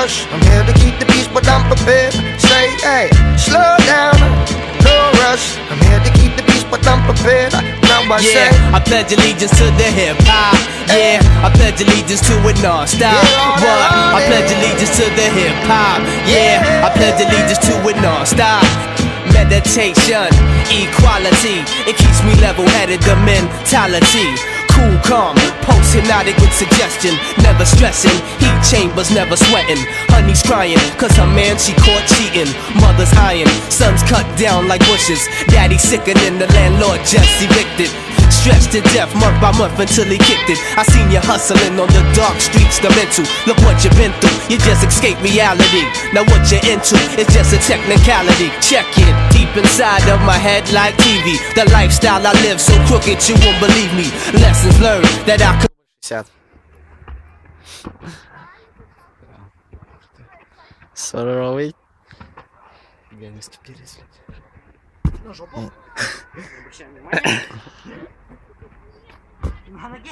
rush. I'm here to keep the peace, but I'm prepared. Say, hey, slow down, no rush. I'm here to keep the peace, but I'm prepared. Now I say, I pledge allegiance to the hip hop. Yeah, I pledge allegiance to it non-stop. What? I pledge allegiance to the hip hop. Yeah, I pledge allegiance to it non-stop. Meditation, equality, it keeps me level-headed, the mentality. Cool, calm, post-hypnotic with suggestion. Never stressing, heat chambers never sweating. Honey's crying, cause her man she caught cheating. Mother's eyeing, sons cut down like bushes. Daddy sickening, the landlord just evicted. Stretched to death month by month until he kicked it. I seen you hustling on the dark streets, the mental. Look what you've been through, you just escaped reality. Now what you're into is just a technicality. Check it, deep inside of my head like TV. The lifestyle I live so crooked you won't believe me. Lessons learned that I could. 60. Свара робить. Я не ступились. Ну, жопу. Не обращай внимания. На ноге.